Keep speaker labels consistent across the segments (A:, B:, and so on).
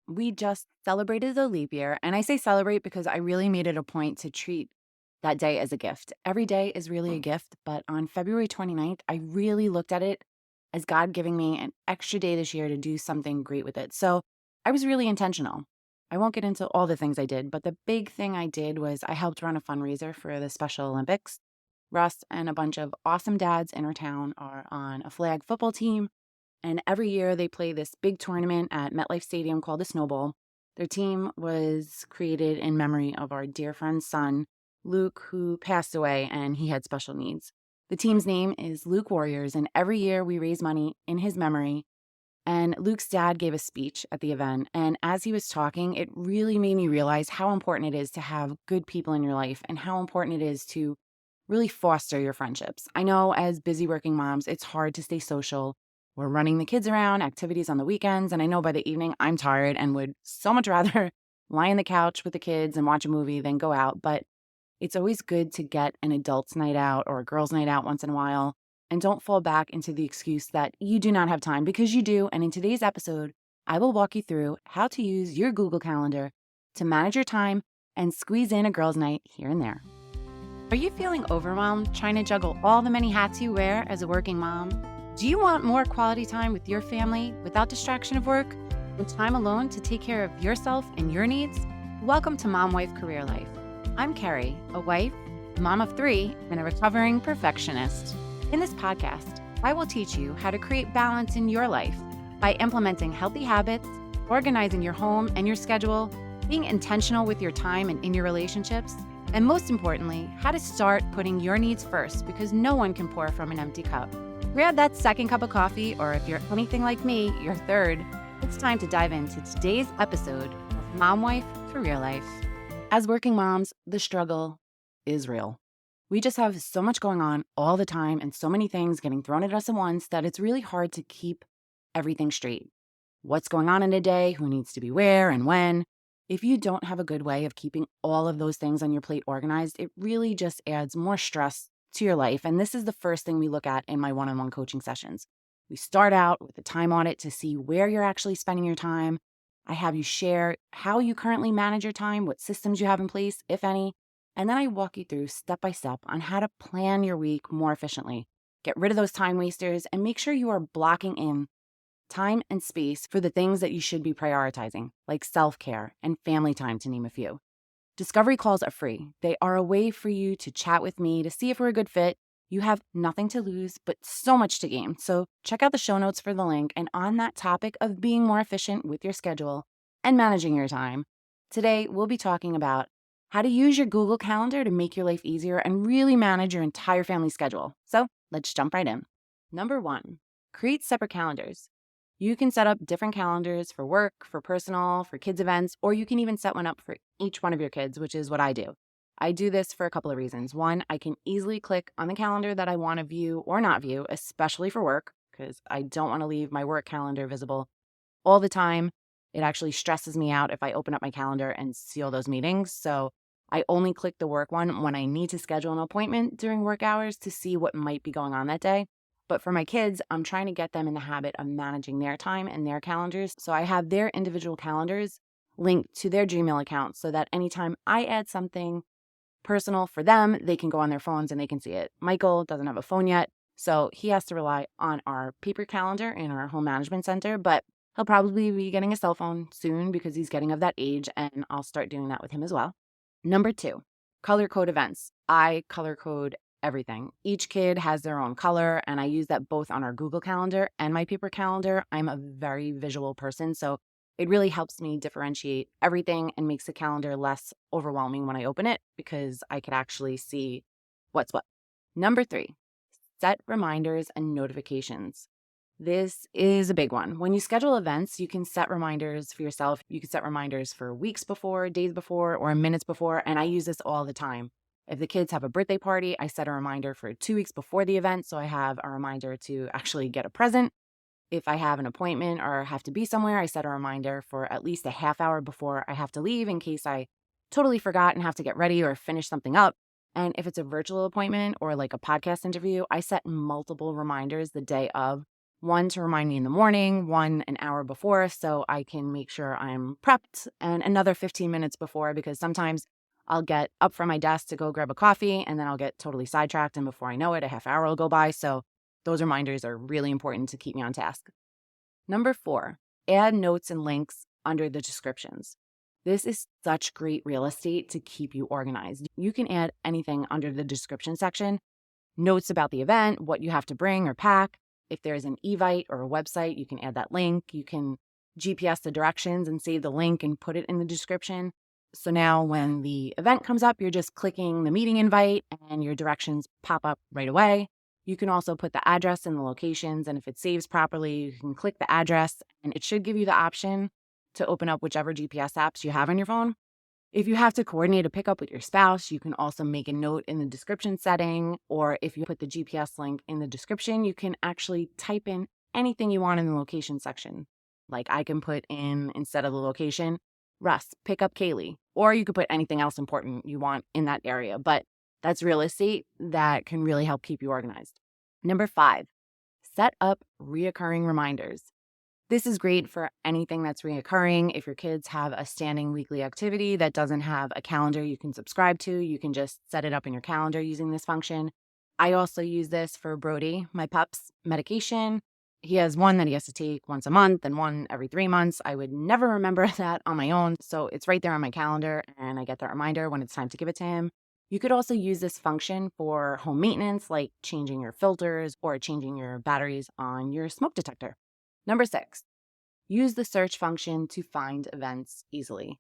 A: We just celebrated the leap year, and I say celebrate because I really made it a point to treat that day as a gift. Every day is really a gift, but on February 29th, I really looked at it as God giving me an extra day this year to do something great with it. So I was really intentional. I won't get into all the things I did, but the big thing I did was I helped run a fundraiser for the Special Olympics. Russ and a bunch of awesome dads in our town are on a flag football team, and every year they play this big tournament at MetLife Stadium called the Snowball. Their team was created in memory of our dear friend's son, Luke, who passed away and he had special needs. The team's name is Luke Warriors, and every year we raise money in his memory. And Luke's dad gave a speech at the event. And as he was talking, it really made me realize how important it is to have good people in your life and how important it is to really foster your friendships. I know as busy working moms, it's hard to stay social. We're running the kids around, activities on the weekends, and I know by the evening I'm tired and would so much rather lie on the couch with the kids and watch a movie than go out. But it's always good to get an adult's night out or a girl's night out once in a while. And don't fall back into the excuse that you do not have time, because you do. And in today's episode, I will walk you through how to use your Google Calendar to manage your time and squeeze in a girl's night here and there. Are you feeling overwhelmed trying to juggle all the many hats you wear as a working mom? Do you want more quality time with your family without distraction of work and time alone to take care of yourself and your needs? Welcome to Mom Wife Career Life. I'm Kerri, a wife, mom of 3, and a recovering perfectionist. In this podcast, I will teach you how to create balance in your life by implementing healthy habits, organizing your home and your schedule, being intentional with your time and in your relationships, and most importantly, how to start putting your needs first, because no one can pour from an empty cup. Grab that second cup of coffee, or if you're anything like me, your third. It's time to dive into today's episode of Mom Wife Career Life. As working moms, the struggle is real. We just have so much going on all the time and so many things getting thrown at us at once that it's really hard to keep everything straight. What's going on in a day, who needs to be where and when. If you don't have a good way of keeping all of those things on your plate organized, it really just adds more stress to your life. And this is the first thing we look at in my one-on-one coaching sessions. We start out with a time audit to see where you're actually spending your time. I have you share how you currently manage your time, what systems you have in place, if any, and then I walk you through step by step on how to plan your week more efficiently. Get rid of those time wasters and make sure you are blocking in time and space for the things that you should be prioritizing, like self-care and family time, to name a few. Discovery calls are free. They are a way for you to chat with me to see if we're a good fit. You have nothing to lose, but so much to gain. So check out the show notes for the link. And on that topic of being more efficient with your schedule and managing your time, today we'll be talking about how to use your Google Calendar to make your life easier and really manage your entire family schedule. So let's jump right in. Number 1, create separate calendars. You can set up different calendars for work, for personal, for kids' events, or you can even set one up for each one of your kids, which is what I do. I do this for a couple of reasons. One, I can easily click on the calendar that I want to view or not view, especially for work, because I don't want to leave my work calendar visible all the time. It actually stresses me out if I open up my calendar and see all those meetings. So I only click the work one when I need to schedule an appointment during work hours to see what might be going on that day. But for my kids, I'm trying to get them in the habit of managing their time and their calendars. So I have their individual calendars linked to their Gmail account so that anytime I add something personal for them, they can go on their phones and they can see it. Michael doesn't have a phone yet, so he has to rely on our paper calendar in our home management center, but he'll probably be getting a cell phone soon because he's getting of that age, and I'll start doing that with him as well. Number 2, color code events. I color code everything. Each kid has their own color, and I use that both on our Google Calendar and my paper calendar. I'm a very visual person, so it really helps me differentiate everything and makes the calendar less overwhelming when I open it because I could actually see what's what. Number 3, set reminders and notifications. This is a big one. When you schedule events, you can set reminders for yourself. You can set reminders for weeks before, days before, or minutes before, and I use this all the time. If the kids have a birthday party, I set a reminder for 2 weeks before the event, so I have a reminder to actually get a present. If I have an appointment or have to be somewhere, I set a reminder for at least a half hour before I have to leave in case I totally forgot and have to get ready or finish something up. And if it's a virtual appointment or like a podcast interview, I set multiple reminders the day of one to remind me in the morning, one an hour before so I can make sure I'm prepped, and another 15 minutes before because sometimes I'll get up from my desk to go grab a coffee and then I'll get totally sidetracked. And before I know it, a half hour will go by. So those reminders are really important to keep me on task. Number 4, add notes and links under the descriptions. This is such great real estate to keep you organized. You can add anything under the description section, notes about the event, what you have to bring or pack. If there's an Evite or a website, you can add that link. You can GPS the directions and save the link and put it in the description. So now when the event comes up, you're just clicking the meeting invite and your directions pop up right away. You can also put the address and the locations, and if it saves properly, you can click the address and it should give you the option to open up whichever GPS apps you have on your phone. If you have to coordinate a pickup with your spouse, you can also make a note in the description setting, or if you put the GPS link in the description, you can actually type in anything you want in the location section. Like I can put in, instead of the location, Russ, pick up Kaylee, or you could put anything else important you want in that area. But that's real estate that can really help keep you organized. Number 5, set up reoccurring reminders. This is great for anything that's reoccurring. If your kids have a standing weekly activity that doesn't have a calendar you can subscribe to, you can just set it up in your calendar using this function. I also use this for Brody, my pup's medication. He has one that he has to take once a month and one every 3 months. I would never remember that on my own. So it's right there on my calendar and I get that reminder when it's time to give it to him. You could also use this function for home maintenance, like changing your filters or changing your batteries on your smoke detector. Number 6, use the search function to find events easily.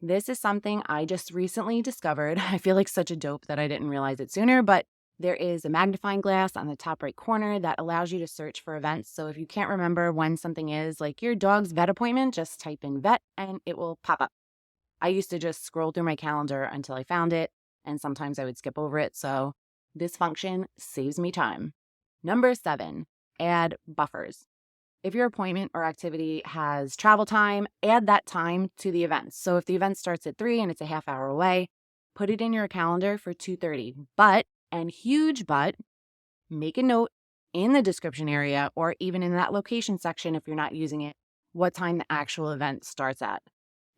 A: This is something I just recently discovered. I feel like such a dope that I didn't realize it sooner, but there is a magnifying glass on the top right corner that allows you to search for events. So if you can't remember when something is, like your dog's vet appointment, just type in vet and it will pop up. I used to just scroll through my calendar until I found it, and sometimes I would skip over it. So this function saves me time. Number 7, add buffers. If your appointment or activity has travel time, add that time to the event. So if the event starts at 3 and it's a half hour away, put it in your calendar for 2:30. But, and huge but, make a note in the description area or even in that location section if you're not using it, what time the actual event starts at.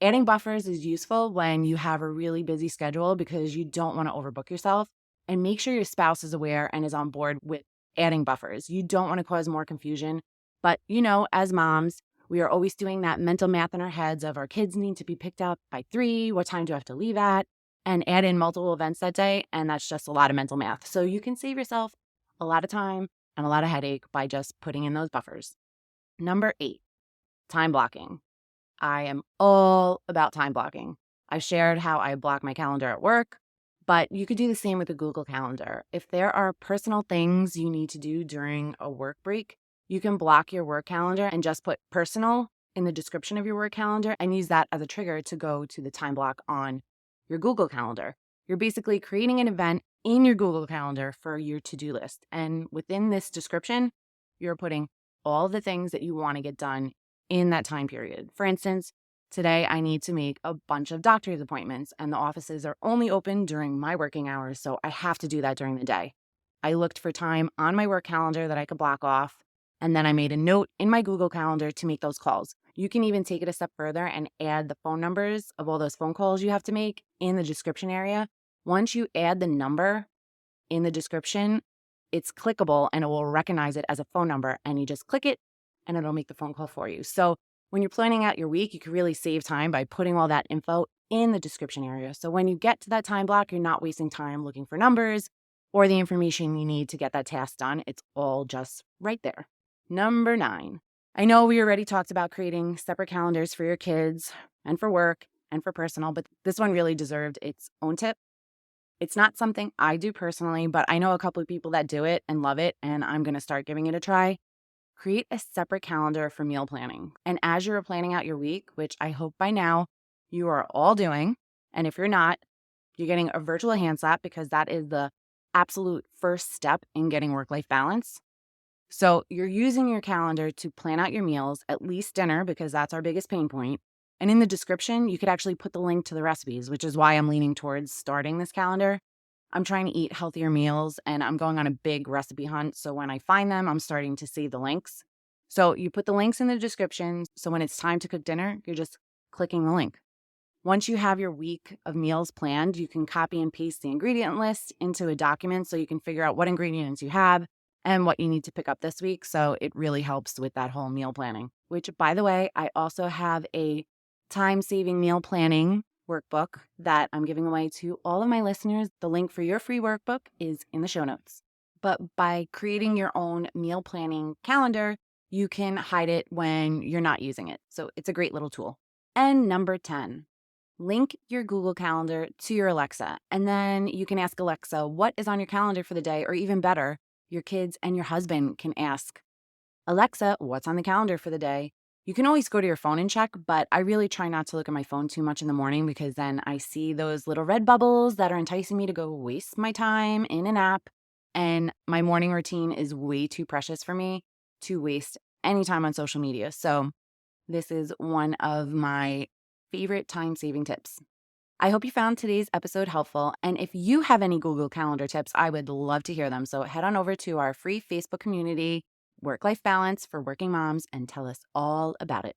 A: Adding buffers is useful when you have a really busy schedule because you don't want to overbook yourself, and make sure your spouse is aware and is on board with adding buffers. You don't want to cause more confusion. But, as moms, we are always doing that mental math in our heads of our kids need to be picked up by 3, what time do I have to leave at, and add in multiple events that day, and that's just a lot of mental math. So you can save yourself a lot of time and a lot of headache by just putting in those buffers. Number 8, time blocking. I am all about time blocking. I've shared how I block my calendar at work, but you could do the same with a Google Calendar. If there are personal things you need to do during a work break, you can block your work calendar and just put personal in the description of your work calendar and use that as a trigger to go to the time block on your Google Calendar. You're basically creating an event in your Google Calendar for your to-do list. And within this description, you're putting all the things that you want to get done in that time period. For instance, today I need to make a bunch of doctor's appointments and the offices are only open during my working hours, so I have to do that during the day. I looked for time on my work calendar that I could block off, and then I made a note in my Google Calendar to make those calls. You can even take it a step further and add the phone numbers of all those phone calls you have to make in the description area. Once you add the number in the description, it's clickable and it will recognize it as a phone number, and you just click it and it'll make the phone call for you. So when you're planning out your week, you can really save time by putting all that info in the description area. So when you get to that time block, you're not wasting time looking for numbers or the information you need to get that task done. It's all just right there. Number 9. I know we already talked about creating separate calendars for your kids and for work and for personal, but this one really deserved its own tip. It's not something I do personally, but I know a couple of people that do it and love it, and I'm going to start giving it a try. Create a separate calendar for meal planning. And as you're planning out your week, which I hope by now you are all doing, and if you're not, you're getting a virtual hand slap because that is the absolute first step in getting work-life balance. So you're using your calendar to plan out your meals, at least dinner, because that's our biggest pain point. And in the description, you could actually put the link to the recipes, which is why I'm leaning towards starting this calendar. I'm trying to eat healthier meals and I'm going on a big recipe hunt. So when I find them, I'm starting to see the links. So you put the links in the description. So when it's time to cook dinner, you're just clicking the link. Once you have your week of meals planned, you can copy and paste the ingredient list into a document so you can figure out what ingredients you have and what you need to pick up this week. So it really helps with that whole meal planning, which, by the way, I also have a time-saving meal planning workbook that I'm giving away to all of my listeners. The link for your free workbook is in the show notes. But by creating your own meal planning calendar, you can hide it when you're not using it. So it's a great little tool. And number 10, link your Google Calendar to your Alexa, and then you can ask Alexa what is on your calendar for the day, or even better, your kids and your husband can ask, Alexa, what's on the calendar for the day? You can always go to your phone and check, but I really try not to look at my phone too much in the morning because then I see those little red bubbles that are enticing me to go waste my time in an app. And my morning routine is way too precious for me to waste any time on social media. So this is one of my favorite time-saving tips. I hope you found today's episode helpful. And if you have any Google Calendar tips, I would love to hear them. So head on over to our free Facebook community, Work Life Balance for Working Moms, and tell us all about it.